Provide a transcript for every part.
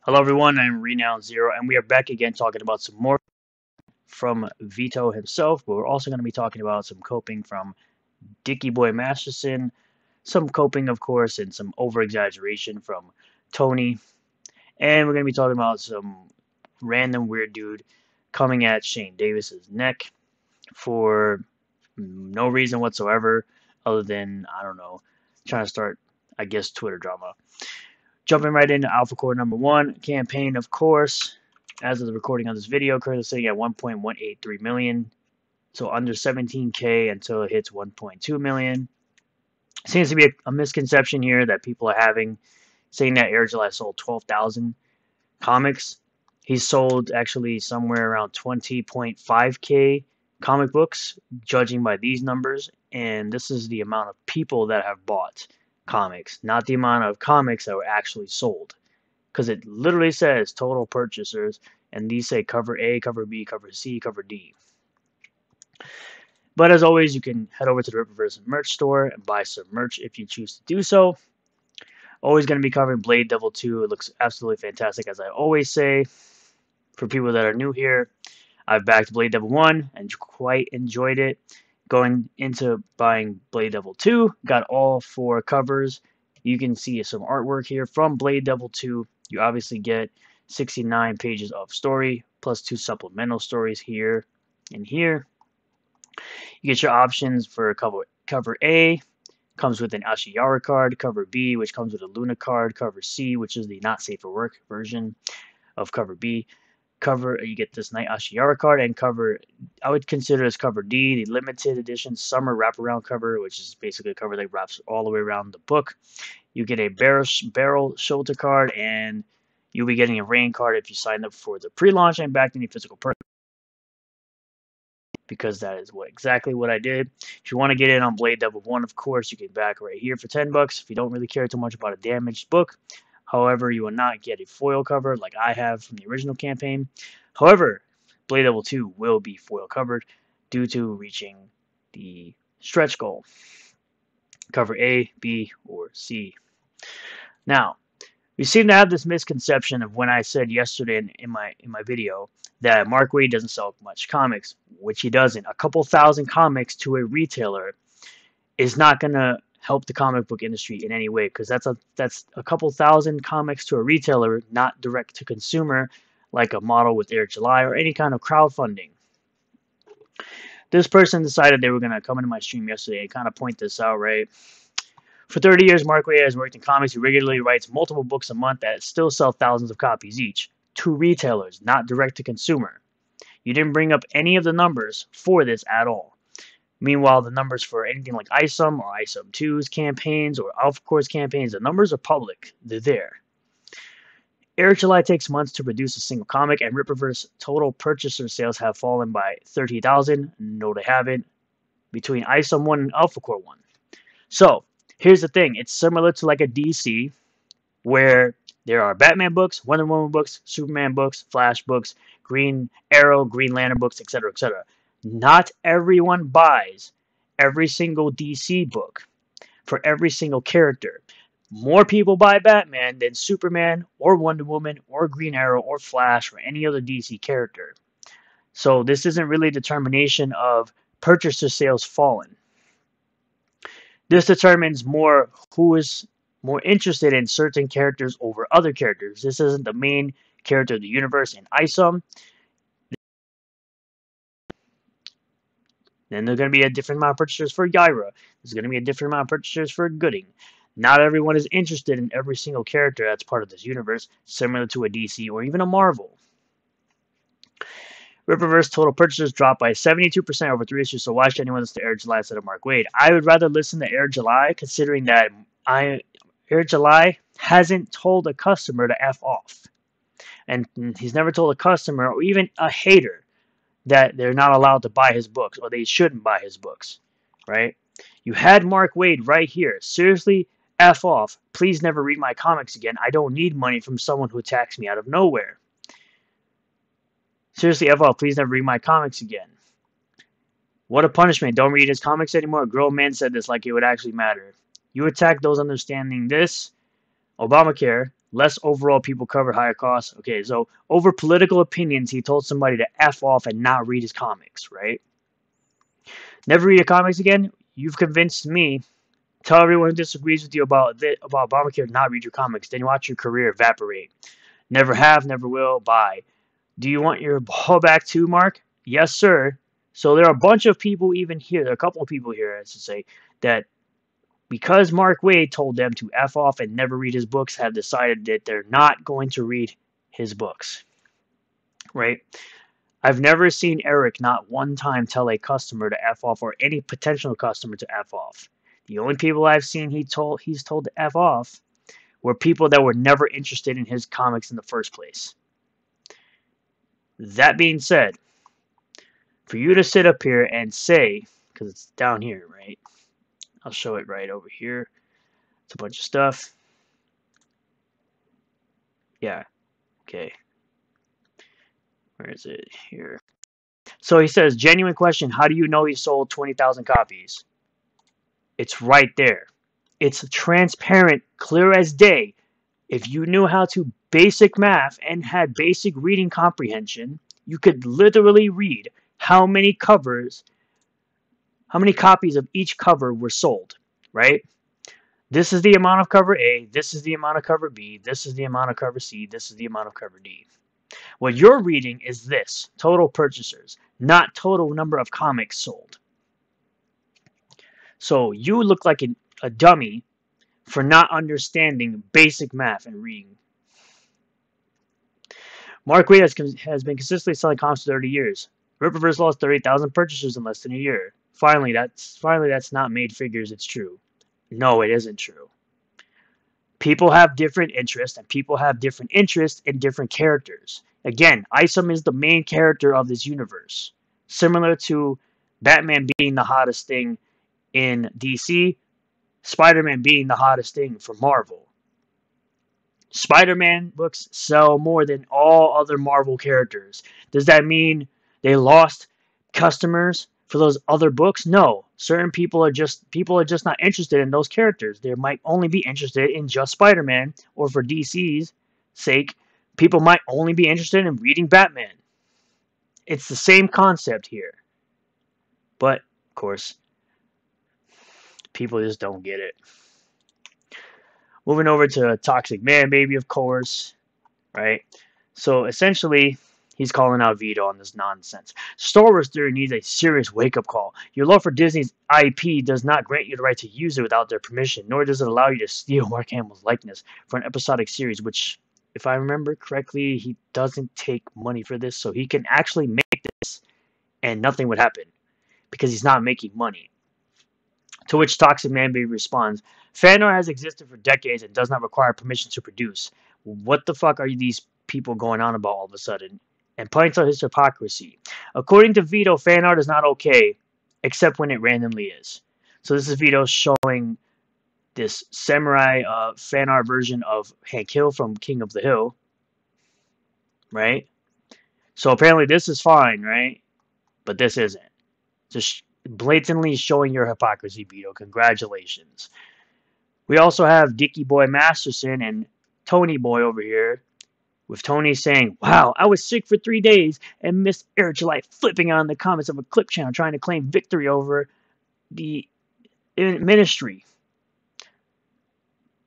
Hello everyone, I'm Renown Zero, and we are back again talking about some more from Vito himself, but we're also going to be talking about some coping from Dickie Boy Masterson, some coping, of course, and some over-exaggeration from Tony, and we're going to be talking about some random weird dude coming at Shane Davis's neck for no reason whatsoever, other than, I don't know, trying to start, I guess, Twitter drama. Jumping right into Alpha Core number 1 campaign, of course. As of the recording of this video, currently sitting at 1.183 million. So under 17K until it hits 1.2 million. Seems to be a misconception here that people are having, saying that Air July sold 12,000 comics. He sold actually somewhere around 20.5K comic books, judging by these numbers. And this is the amount of people that have bought comics, not the amount of comics that were actually sold. Because it literally says total purchasers, and these say cover A, cover B, cover C, cover D. But as always, you can head over to the Rippaverse merch store and buy some merch if you choose to do so. Always going to be covering Blade Devil 2. It looks absolutely fantastic, as I always say. For people that are new here, I've backed Blade Devil 1 and quite enjoyed it. Going into buying Blade Devil 2, got all 4 covers. You can see some artwork here from Blade Devil 2. You obviously get 69 pages of story, plus 2 supplemental stories here and here. You get your options for cover A, comes with an Ashiara card, cover B, which comes with a Luna card, cover C, which is the not safe for work version of cover B. You get this Night Ashiara card, and cover, I would consider this cover D, the limited edition summer wraparound cover, which is basically a cover that wraps all the way around the book. You get a barrel shoulder card, and you'll be getting a rain card if you sign up for the pre-launch and back any physical purchase, because that is exactly what I did. If you want to get in on Blade Devil 1, of course, you can back right here for $10 if you don't really care too much about a damaged book. However, you will not get a foil cover like I have from the original campaign. However, Blade Devil 2 will be foil covered due to reaching the stretch goal. Cover A, B, or C. Now, we seem to have this misconception of when I said yesterday in my video that Mark Waid doesn't sell much comics, which he doesn't. A couple thousand comics to a retailer is not going to help the comic book industry in any way, because that's a couple thousand comics to a retailer, not direct to consumer like a model with Air July or any kind of crowdfunding. This person decided they were going to come into my stream yesterday and kind of point this out, right? For 30 years, Mark Waid has worked in comics. He regularly writes multiple books a month that still sell thousands of copies each to retailers, not direct to consumer. You didn't bring up any of the numbers for this at all. Meanwhile, the numbers for anything like ISOM or ISOM 2's campaigns or Alpha Core's campaigns, the numbers are public. They're there. Air July takes months to produce a single comic, and Rippaverse total purchaser sales have fallen by 30,000. No, they haven't. Between ISOM 1 and Alpha Core 1. So, here's the thing. It's similar to like a DC, where there are Batman books, Wonder Woman books, Superman books, Flash books, Green Arrow, Green Lantern books, etc., etc. Not everyone buys every single DC book for every single character. More people buy Batman than Superman or Wonder Woman or Green Arrow or Flash or any other DC character. So this isn't really a determination of purchaser sales fallen. This determines more who is more interested in certain characters over other characters. This isn't the main character of the universe in ISOM. Then there's going to be a different amount of purchasers for Yaira. There's going to be a different amount of purchasers for Gooding. Not everyone is interested in every single character that's part of this universe, similar to a DC or even a Marvel. Rippaverse total purchasers dropped by 72% over 3 issues, so why should anyone listen to Air July instead of Mark Waid? I would rather listen to Air July, considering that Air July hasn't told a customer to F off. And he's never told a customer or even a hater that they're not allowed to buy his books or they shouldn't buy his books, right? You had Mark Waid right here. Seriously, F off. Please never read my comics again. I don't need money from someone who attacks me out of nowhere. Seriously, F off. Please never read my comics again. What a punishment. Don't read his comics anymore. A grown man said this like it would actually matter. You attack those understanding this, Obamacare, Less overall people covered, higher costs. Okay, so over political opinions, he told somebody to F off and not read his comics, right? Never read your comics again? You've convinced me. Tell everyone who disagrees with you about Obamacare to not read your comics. Then you watch your career evaporate. Never have, never will. Bye. Do you want your ball back too, Mark? Yes, sir. So there are a bunch of people even here. There are a couple of people here, as to say, that because Mark Waid told them to F off and never read his books, have decided that they're not going to read his books. Right? I've never seen Eric not one time tell a customer to F off or any potential customer to F off. The only people I've seen he's told to F off were people that were never interested in his comics in the first place. That being said, for you to sit up here and say, because it's down here, right? I'll show it right over here. It's a bunch of stuff. Yeah. Okay. Where is it? Here. So he says, genuine question, how do you know he sold 20,000 copies? It's right there. It's transparent, clear as day. If you knew how to basic math and had basic reading comprehension, you could literally read how many copies of each cover were sold, right? This is the amount of cover A, this is the amount of cover B, this is the amount of cover C, this is the amount of cover D. What you're reading is this, total purchasers, not total number of comics sold. So you look like a dummy for not understanding basic math and reading. Mark Waid has been consistently selling comics for 30 years. Rippaverse lost 30,000 purchasers in less than a year. Finally, that's not made figures, it's true. No, it isn't true. People have different interests, and people have different interests in different characters. Again, Isom is the main character of this universe. Similar to Batman being the hottest thing in DC, Spider-Man being the hottest thing for Marvel. Spider-Man books sell more than all other Marvel characters. Does that mean they lost customers for those other books? No. Certain people are just not interested in those characters. They might only be interested in just Spider-Man, or for DC's sake, people might only be interested in reading Batman. It's the same concept here. But, of course, people just don't get it. Moving over to Toxic Man Baby, of course, right? So essentially, he's calling out Vito on this nonsense. Star Wars theory needs a serious wake-up call. Your love for Disney's IP does not grant you the right to use it without their permission, nor does it allow you to steal Mark Hamill's likeness for an episodic series, which, if I remember correctly, he doesn't take money for this, so he can actually make this and nothing would happen because he's not making money. To which Toxic Man Baby responds, fan art has existed for decades and does not require permission to produce. What the fuck are these people going on about all of a sudden? And points out his hypocrisy. According to Vito, fan art is not okay, except when it randomly is. So this is Vito showing this samurai fan art version of Hank Hill from King of the Hill. Right? So apparently this is fine, right? But this isn't. Just blatantly showing your hypocrisy, Vito. Congratulations. We also have Dicky Boy Masterson and Tony Boy over here, with Tony saying, wow, I was sick for 3 days and missed Eric July flipping on the comments of a clip channel trying to claim victory over the ministry.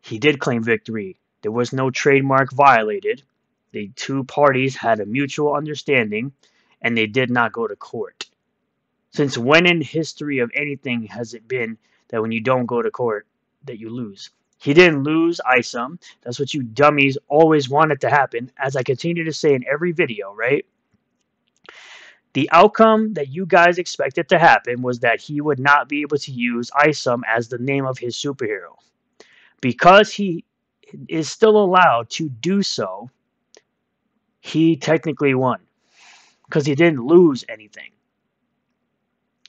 He did claim victory. There was no trademark violated. The two parties had a mutual understanding, and they did not go to court. Since when in history of anything has it been that when you don't go to court, that you lose? He didn't lose Isom. That's what you dummies always wanted to happen, as I continue to say in every video, right? The outcome that you guys expected to happen was that he would not be able to use Isom as the name of his superhero. Because he is still allowed to do so, he technically won. Because he didn't lose anything.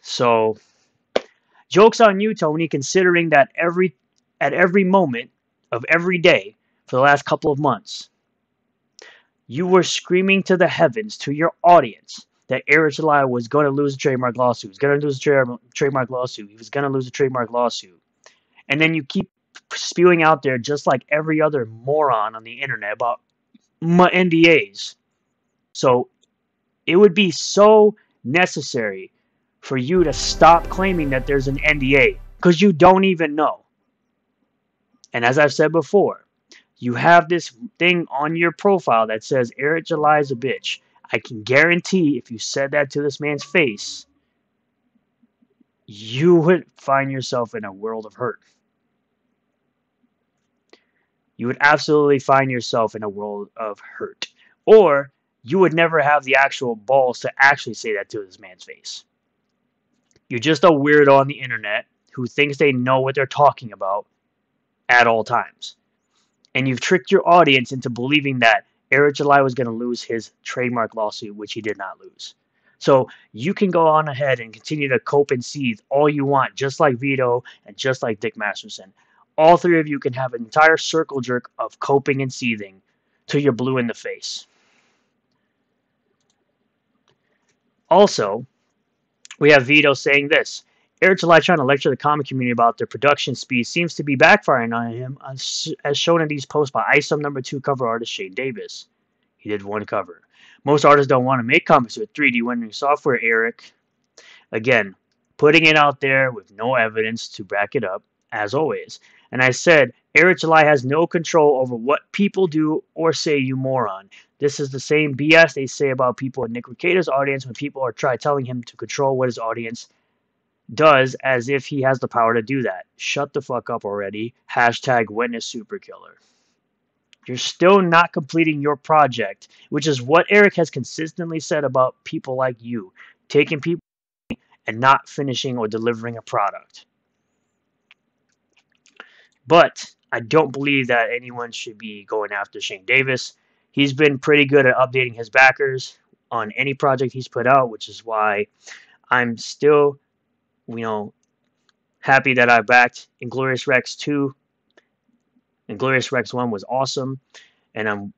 So, joke's on you, Tony, considering that at every moment of every day for the last couple of months, you were screaming to the heavens, to your audience, that Eric July was going to lose a trademark lawsuit. He was going to lose a trademark lawsuit. He was going to lose a trademark lawsuit. And then you keep spewing out there just like every other moron on the internet about NDAs. So it would be so necessary for you to stop claiming that there's an NDA because you don't even know. And as I've said before, you have this thing on your profile that says Eric July is a bitch. I can guarantee if you said that to this man's face, you would find yourself in a world of hurt. You would absolutely find yourself in a world of hurt. Or you would never have the actual balls to actually say that to this man's face. You're just a weirdo on the internet who thinks they know what they're talking about at all times. And you've tricked your audience into believing that Eric July was going to lose his trademark lawsuit, which he did not lose. So you can go on ahead and continue to cope and seethe all you want, just like Vito and just like Dick Masterson. All three of you can have an entire circle jerk of coping and seething till you're blue in the face. Also, we have Vito saying this. Eric July trying to lecture the comic community about their production speed seems to be backfiring on him, as shown in these posts by ISOM #2 cover artist Shane Davis. He did one cover. Most artists don't want to make comics with 3D rendering software, Eric. Again, putting it out there with no evidence to back it up, as always. And I said, Eric July has no control over what people do or say, you moron. This is the same BS they say about people in Nick Recado's audience when people are telling him to control what his audience does, as if he has the power to do that. Shut the fuck up already. # witness superkiller. You're still not completing your project, which is what Eric has consistently said about people like you, taking people and not finishing or delivering a product. But I don't believe that anyone should be going after Shane Davis. He's been pretty good at updating his backers on any project he's put out, which is why I'm still, happy that I backed Inglorious Rex 2. Inglorious Rex 1 was awesome, and I'm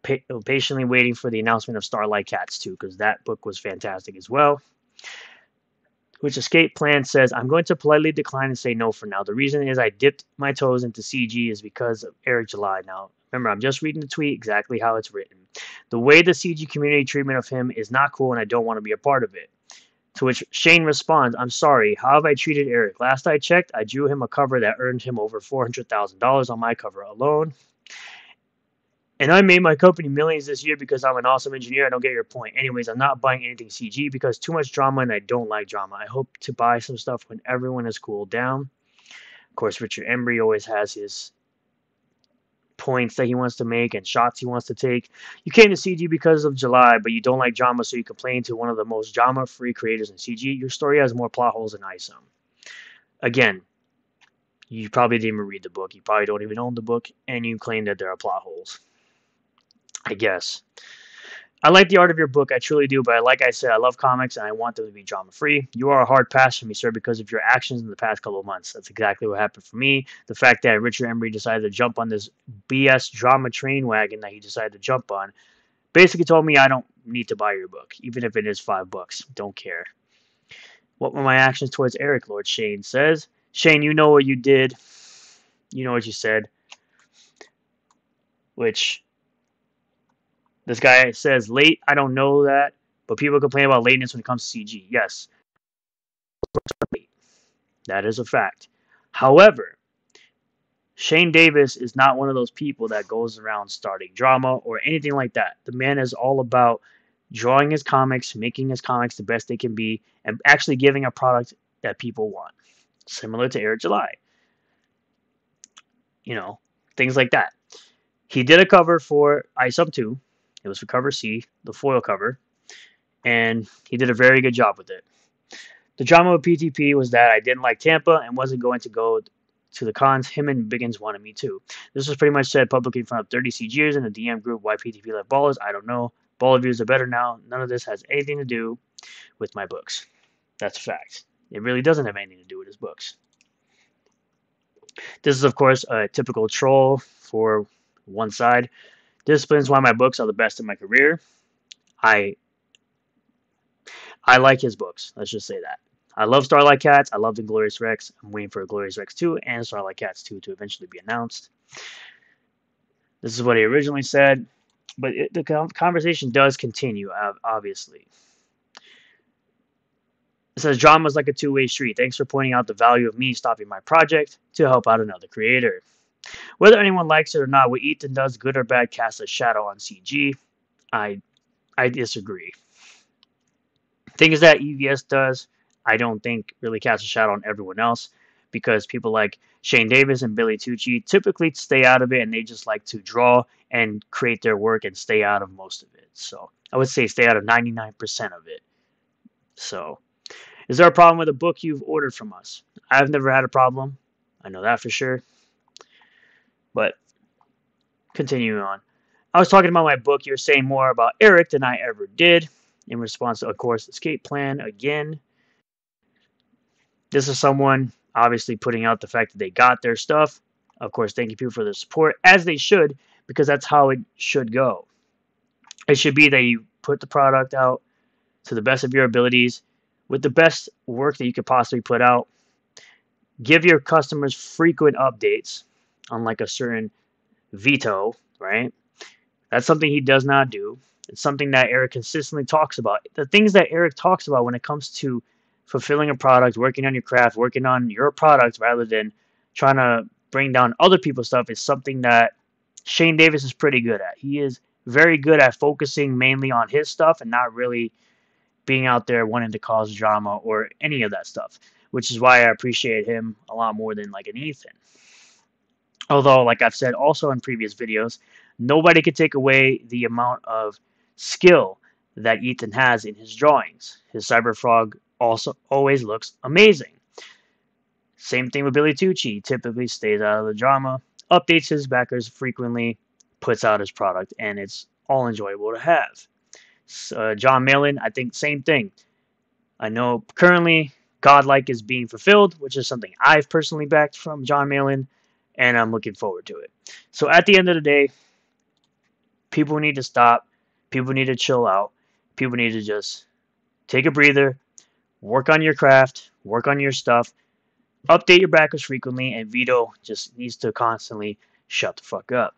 patiently waiting for the announcement of Starlight Cats 2, because that book was fantastic as well. Which Escape Plan says, I'm going to politely decline and say no for now. The reason is I dipped my toes into CG is because of Eric July. Now, remember, I'm just reading the tweet exactly how it's written. The way the CG community treatment of him is not cool, and I don't want to be a part of it. To which Shane responds, I'm sorry, how have I treated Eric? Last I checked, I drew him a cover that earned him over $400,000 on my cover alone. And I made my company millions this year because I'm an awesome engineer. I don't get your point. Anyways, I'm not buying anything CG because too much drama and I don't like drama. I hope to buy some stuff when everyone has cooled down. Of course, Richard Embry always has his points that he wants to make and shots he wants to take. You came to CG because of July, but you don't like drama, so you complain to one of the most drama-free creators in CG. Your story has more plot holes than ISOM. Again, you probably didn't even read the book. You probably don't even own the book, and you claim that there are plot holes. I guess. I like the art of your book, I truly do, but like I said, I love comics and I want them to be drama-free. You are a hard pass for me, sir, because of your actions in the past couple of months. That's exactly what happened for me. The fact that Richard Embry decided to jump on this BS drama train wagon that he decided to jump on basically told me I don't need to buy your book, even if it is $5. Don't care. What were my actions towards Eric, Lord Shane says. Shane, you know what you did. You know what you said. Which... this guy says, late, I don't know that, but people complain about lateness when it comes to CG. Yes. That is a fact. However, Shane Davis is not one of those people that goes around starting drama or anything like that. The man is all about drawing his comics, making his comics the best they can be, and actually giving a product that people want. Similar to Eric July. Things like that. He did a cover for ISOM 2. It was for cover C, the foil cover, and he did a very good job with it. The drama with PTP was that I didn't like Tampa and wasn't going to go to the cons. Him and Biggins wanted me to. This was pretty much said publicly in front of 30 CGers in the DM group. Why PTP left Ballers, I don't know. Ball reviews are better now. None of this has anything to do with my books. That's a fact. It really doesn't have anything to do with his books. This is, of course, a typical troll for one side. This explains why my books are the best in my career. I like his books. Let's just say that. I love Starlight Cats. I love the Glorious Rex. I'm waiting for a Glorious Rex 2 and Starlight Cats 2 to eventually be announced. This is what he originally said, but the conversation does continue, obviously. It says, drama is like a two-way street. Thanks for pointing out the value of me stopping my project to help out another creator. Whether anyone likes it or not, what Ethan does, good or bad, casts a shadow on CG. I disagree. Things that EVS does, I don't think really casts a shadow on everyone else, because people like Shane Davis and Billy Tucci typically stay out of it, and they just like to draw and create their work and stay out of most of it. So I would say stay out of 99% of it. So, is there a problem with a book you've ordered from us? I've never had a problem. I know that for sure. But continuing on. I was talking about my book. You're saying more about Eric than I ever did. In response to, of course, escape plan again. This is someone obviously putting out the fact that they got their stuff. Of course, thanking people for their support, as they should, because that's how it should go. It should be that you put the product out to the best of your abilities with the best work that you could possibly put out. Give your customers frequent updates, unlike a certain Vito, right? That's something he does not do. It's something that Eric consistently talks about. The things that Eric talks about when it comes to fulfilling a product, working on your craft, working on your product rather than trying to bring down other people's stuff is something that Shane Davis is pretty good at. He is very good at focusing mainly on his stuff and not really being out there wanting to cause drama or any of that stuff, which is why I appreciate him a lot more than like an Ethan. Although, like I've said also in previous videos, nobody could take away the amount of skill that Ethan has in his drawings. His Cyberfrog also always looks amazing. Same thing with Billy Tucci. He typically stays out of the drama, updates his backers frequently, puts out his product, and it's all enjoyable to have. John Malin, I think same thing. I know currently Godlike is being fulfilled, which is something I've personally backed from John Malin, and I'm looking forward to it. So at the end of the day, people need to stop. People need to chill out. People need to just take a breather, work on your craft, work on your stuff, update your backers frequently, and Vito just needs to constantly shut the fuck up.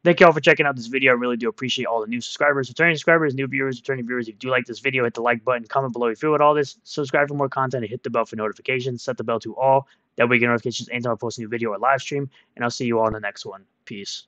Thank you all for checking out this video. I really do appreciate all the new subscribers, returning subscribers, new viewers, returning viewers. If you do like this video, hit the like button, comment below if you feel with all this, subscribe for more content, and hit the bell for notifications. Set the bell to all. That way you get notifications anytime I post a new video or live stream. And I'll see you all in the next one. Peace.